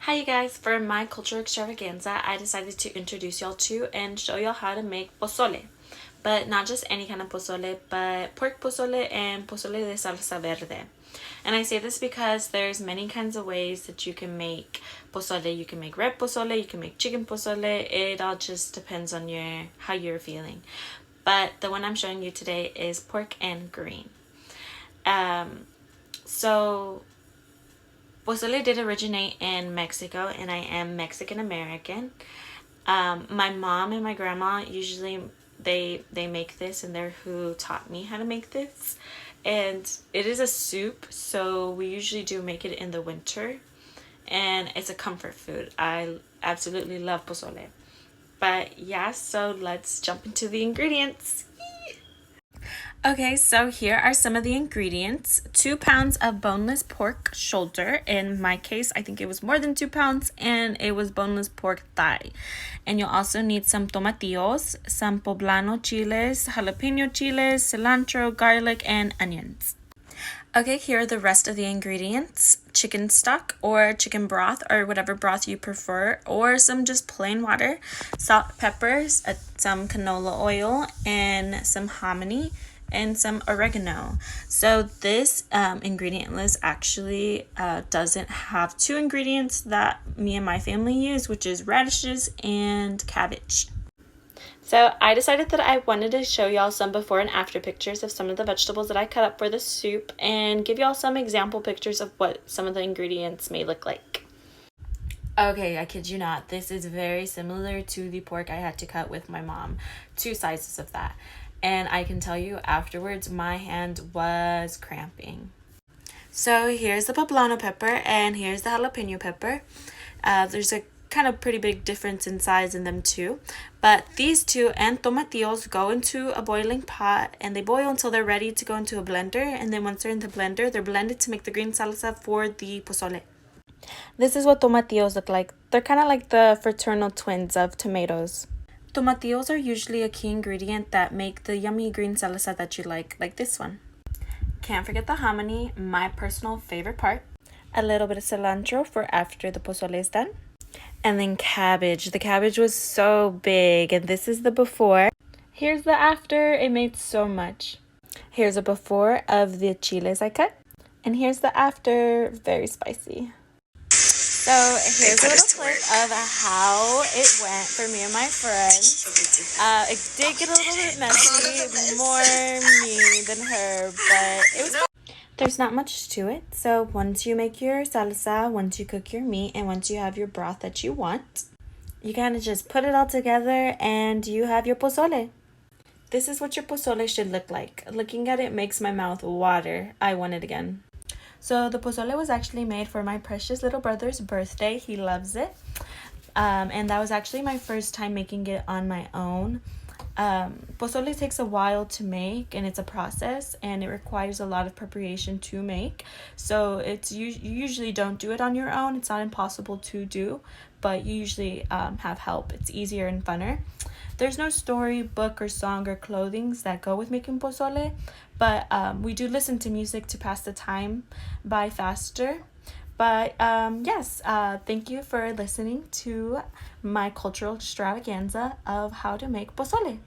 Hi you guys, for my cultural extravaganza, I decided to introduce y'all to and show y'all how to make pozole. But not just any kind of pozole, but pork pozole and pozole de salsa verde. And I say this because there's many kinds of ways that you can make pozole. You can make red pozole, you can make chicken pozole. It all just depends on how you're feeling. But the one I'm showing you today is pork and green. So pozole did originate in Mexico, and I am Mexican American. My mom and my grandma usually they make this, and they're who taught me how to make this. And it is a soup, so we usually do make it in the winter, and it's a comfort food. I absolutely love pozole. But yeah, so let's jump into the ingredients. Okay, so here are some of the ingredients. 2 pounds of boneless pork shoulder. In my case, I think it was more than 2 pounds, and it was boneless pork thigh. And you'll also need some tomatillos, some poblano chiles, jalapeno chiles, cilantro, garlic, and onions. Okay, here are the rest of the ingredients. Chicken stock or chicken broth or whatever broth you prefer, or some just plain water, salt, peppers, some canola oil, and some hominy, and some oregano. So this ingredient list actually doesn't have 2 ingredients that me and my family use, which is radishes and cabbage. So I decided that I wanted to show y'all some before and after pictures of some of the vegetables that I cut up for the soup, and give y'all some example pictures of what some of the ingredients may look like. Okay, I kid you not, this is very similar to the pork I had to cut with my mom. 2 sizes of that. And I can tell you afterwards, my hand was cramping. So here's the poblano pepper, and here's the jalapeno pepper. There's a kind of pretty big difference in size in them too. But these 2 and tomatillos go into a boiling pot, and they boil until they're ready to go into a blender. And then once they're in the blender, they're blended to make the green salsa for the pozole. This is what tomatillos look like. They're kind of like the fraternal twins of tomatoes. Tomatillos are usually a key ingredient that make the yummy green salsa that you like this one. Can't forget the hominy, my personal favorite part. A little bit of cilantro for after the pozole is done. And then cabbage. The cabbage was so big, and this is the before. Here's the after. It made so much. Here's a before of the chiles I cut. And here's the after. Very spicy. So here's a little clip of how it went for me and my friends. It did get a little bit messy, more me than her, but it was fun. There's not much to it. So once you make your salsa, once you cook your meat, and once you have your broth that you want, you kind of just put it all together and you have your pozole. This is what your pozole should look like. Looking at it makes my mouth water. I want it again. So the pozole was actually made for my precious little brother's birthday. He loves it. And that was actually my first time making it on my own. Pozole takes a while to make, and it's a process, and it requires a lot of preparation to make. So you usually don't do it on your own. It's not impossible to do, but you usually have help. It's easier and funner. There's no story, book, or song or clothings that go with making pozole, but we do listen to music to pass the time by faster. But yes, thank you for listening to my cultural extravaganza of how to make pozole.